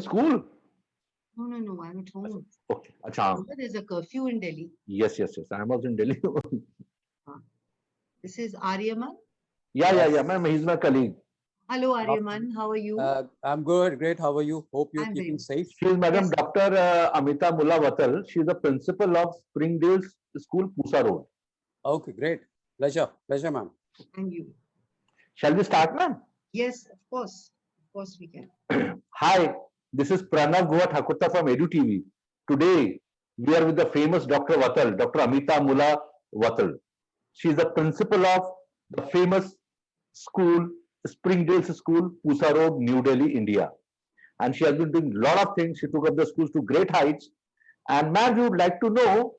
school? No, no, no. I'm at home. Okay. Acha. There's a curfew in Delhi. Yes, yes, yes. I'm also in Delhi. This is Aryaman. Yeah, ma'am. He's my colleague. Hello, Aryaman. How are you? I'm good, great. How are you? Hope you're I'm keeping very safe. She is Madam Yes. Dr. Amita Mullah Vatal. She is the principal of Springdale School, Pusa Road. Okay, great. Pleasure, ma'am. And you. Shall we start, ma'am? Yes, of course. Of course we can. Hi, this is Pranav Goa Thakurta from Edu TV. Today, we are with the famous Dr. Vatal, Dr. Amita Mullah Vatal. She is the principal of the famous school, Springdale School, Pusa Road, New Delhi, India. And she has been doing a lot of things. She took up the schools to great heights. And ma'am, we would like to know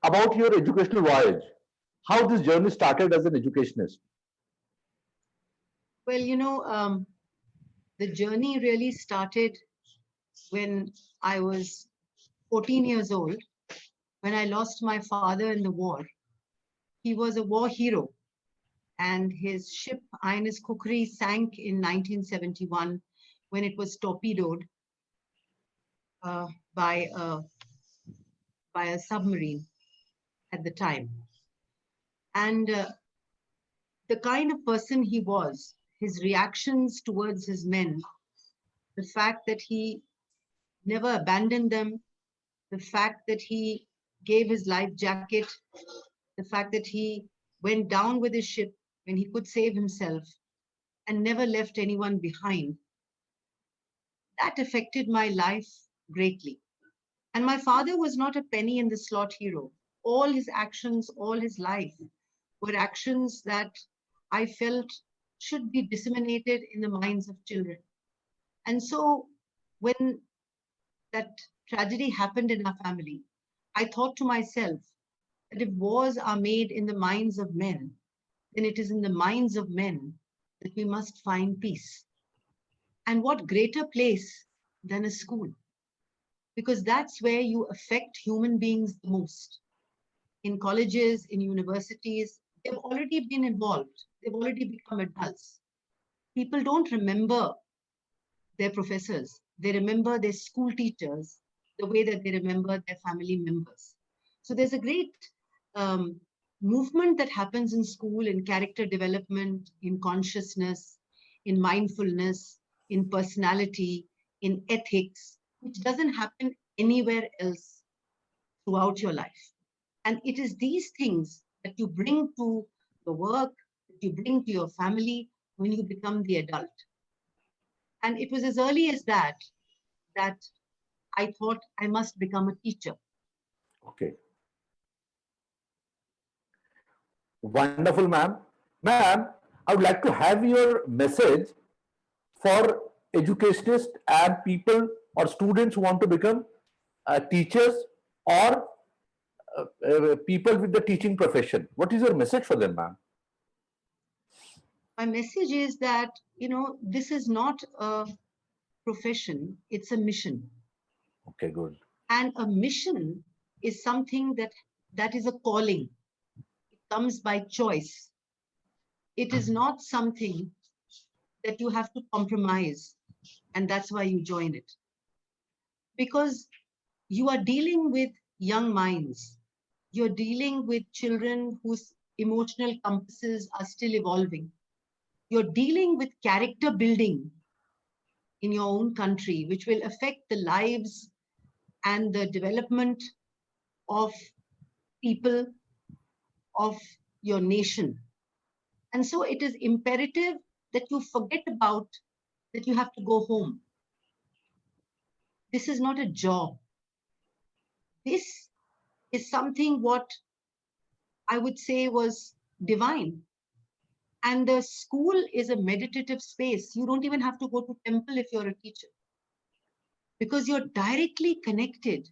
about your educational voyage. How this journey started as an educationist. Well, the journey really started when I was 14 years old, when I lost my father in the war. He was a war hero, and his ship INS Kukri sank in 1971 when it was torpedoed uh, by a by a submarine at the time. And the kind of person he was, his reactions towards his men, the fact that he never abandoned them, the fact that he gave his life jacket, the fact that he went down with his ship when he could save himself and never left anyone behind, that affected my life greatly. And my father was not a penny in the slot hero. All his actions, all his life were actions that I felt should be disseminated in the minds of children. And so when that tragedy happened in our family, I thought to myself that if wars are made in the minds of men, then it is in the minds of men that we must find peace. And what greater place than a school? Because that's where you affect human beings the most. In colleges, in universities, they've already been involved. They've already become adults. People don't remember their professors. They remember their school teachers the way that they remember their family members. So there's a great movement that happens in school in character development, in consciousness, in mindfulness, in personality, in ethics, which doesn't happen anywhere else throughout your life. And it is these things that you bring to the work, that you bring to your family when you become the adult. And it was as early as that I thought I must become a teacher. Okay. Wonderful, ma'am. Ma'am, I would like to have your message for educationists and people or students who want to become teachers or people with the teaching profession. What is your message for them, ma'am? My message is that, this is not a profession, it's a mission. Okay, good. And a mission is something that is a calling. It comes by choice. It is not something that you have to compromise, and that's why you join it. Because you are dealing with young minds. You're dealing with children whose emotional compasses are still evolving. You're dealing with character building in your own country, which will affect the lives and the development of people, of your nation. And so it is imperative that you forget about that you have to go home. This is not a job. This is something what I would say was divine. And the school is a meditative space. You don't even have to go to temple if you're a teacher, because you're directly connected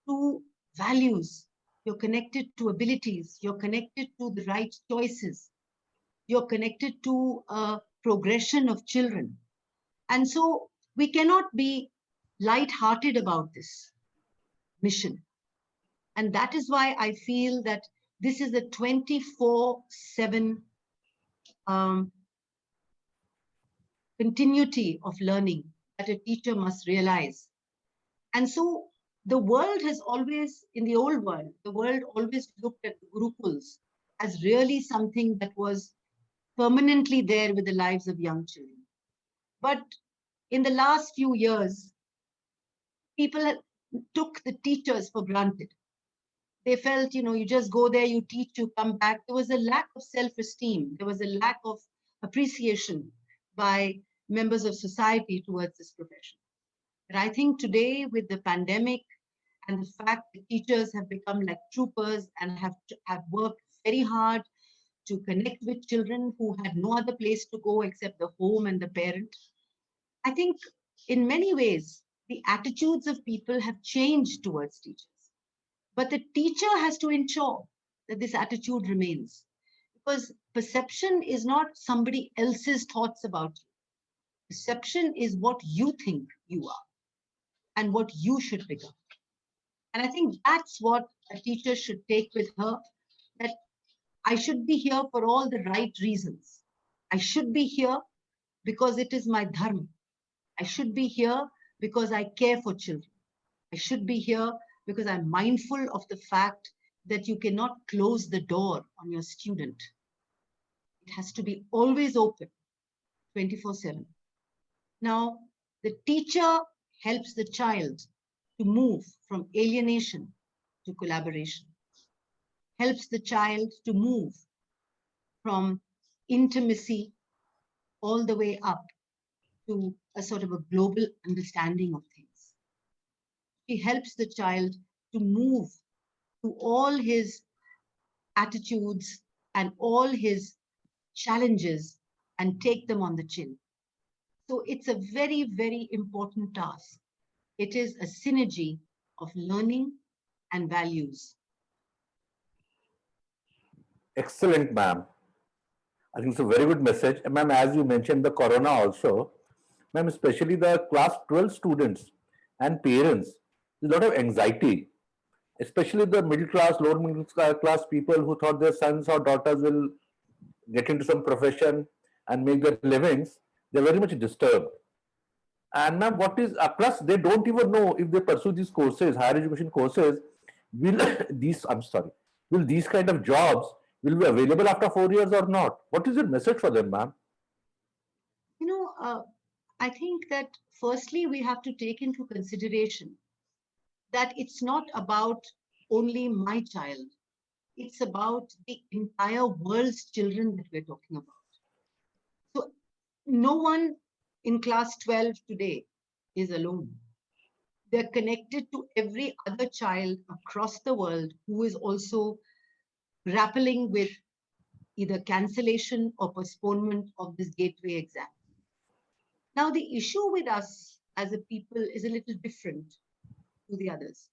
to values. You're connected to abilities. You're connected to the right choices. You're connected to a progression of children. And so we cannot be light-hearted about this mission. And that is why I feel that this is a 24/7 continuity of learning that a teacher must realize. And so the world has always, in the old world, the world always looked at Gurukuls as really something that was permanently there with the lives of young children. But in the last few years, people took the teachers for granted. They felt, you just go there, you teach, you come back. There was a lack of self-esteem. There was a lack of appreciation by members of society towards this profession. But I think today, with the pandemic and the fact that teachers have become like troopers and have worked very hard to connect with children who had no other place to go except the home and the parent, I think in many ways, the attitudes of people have changed towards teachers. But the teacher has to ensure that this attitude remains, because perception is not somebody else's thoughts about you. Perception is what you think you are and what you should become. And I think that's what a teacher should take with her, that I should be here for all the right reasons. I should be here because it is my dharma. I should be here because I care for children. I should be here because I'm mindful of the fact that you cannot close the door on your student. It has to be always open, 24/7. Now, the teacher helps the child to move from alienation to collaboration, helps the child to move from intimacy all the way up to a sort of a global understanding of things. He helps the child to move to all his attitudes and all his challenges and take them on the chin. So it's a very, very important task. It is a synergy of learning and values. Excellent, ma'am. I think it's a very good message. And ma'am, as you mentioned, the corona also, ma'am, especially the class 12 students and parents, there's a lot of anxiety, especially the middle class, lower middle class people who thought their sons or daughters will get into some profession and make their livings. They're very much disturbed. And ma'am, what is plus they don't even know if they pursue these courses, higher education courses, will these I'm sorry, will these kind of jobs will be available after 4 years or not? What is your message for them, ma'am? I think that firstly, we have to take into consideration that it's not about only my child. It's about the entire world's children that we're talking about. So no one in class 12 today is alone. They're connected to every other child across the world who is also grappling with either cancellation or postponement of this gateway exam. Now, the issue with us as a people is a little different to the others.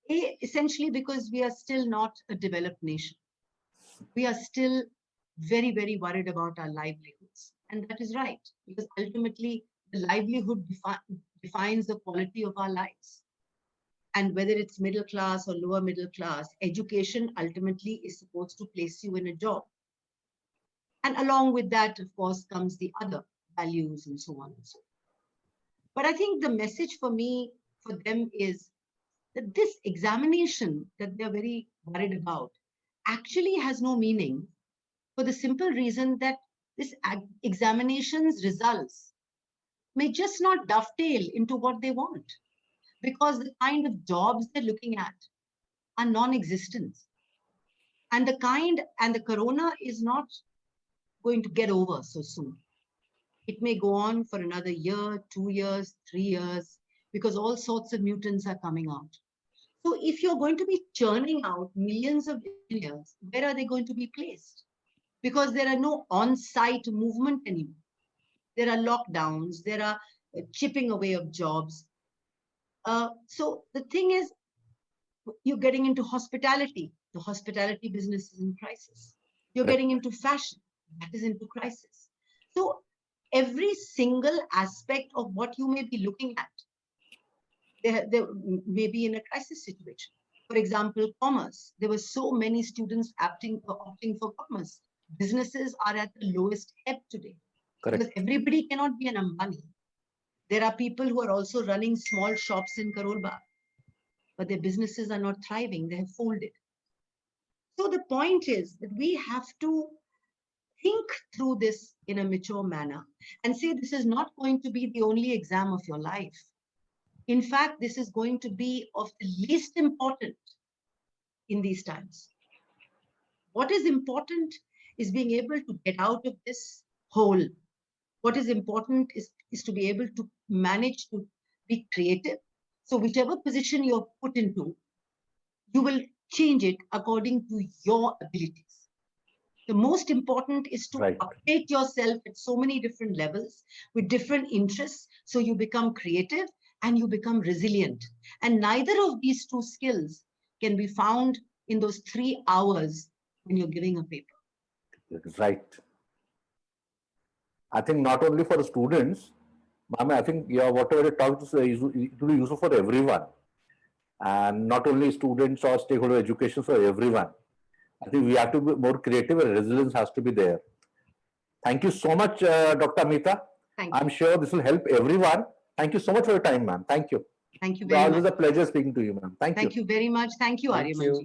Essentially because we are still not a developed nation. We are still very, very worried about our livelihoods. And that is right, because ultimately the livelihood defines the quality of our lives. And whether it's middle class or lower middle class, education ultimately is supposed to place you in a job. And along with that, of course, comes the other values and so on and so forth. But I think the message for me, for them is that this examination that they're very worried about actually has no meaning, for the simple reason that this examination's results may just not dovetail into what they want, because the kind of jobs they're looking at are non-existent. And the corona is not going to get over so soon. It may go on for another year, 2 years, 3 years, because all sorts of mutants are coming out. So if you're going to be churning out millions of engineers, where are they going to be placed? Because there are no on-site movement anymore. There are lockdowns, there are chipping away of jobs. So the thing is, you're getting into hospitality. The hospitality business is in crisis. You're getting into fashion. That is into crisis. So every single aspect of what you may be looking at, they may be in a crisis situation. For example, commerce. There were so many students opting for commerce. Businesses are at the lowest ebb today. Correct. Because everybody cannot be an Ambani. There are people who are also running small shops in Karol Bagh, but their businesses are not thriving. They have folded. So the point is that we have to think through this in a mature manner and say this is not going to be the only exam of your life. In fact, this is going to be of the least important in these times. What is important is being able to get out of this hole. What is important is to be able to manage to be creative. So whichever position you're put into, you will change it according to your abilities. The most important is to Right. update yourself at so many different levels with different interests. So you become creative and you become resilient. And neither of these two skills can be found in those 3 hours when you're giving a paper. Right. I think not only for the students, ma'am, I think whatever you talked is it will be useful for everyone. And not only students or stakeholder education, for everyone. I think we have to be more creative and resilience has to be there. Thank you so much, Dr. Amita. Thank you. I'm sure this will help everyone. Thank you so much for your time, ma'am. Thank you. Thank you It's very always much. a pleasure speaking to you, ma'am. Thank you. Thank you very much. Thank you, Thank you. Aryamanji.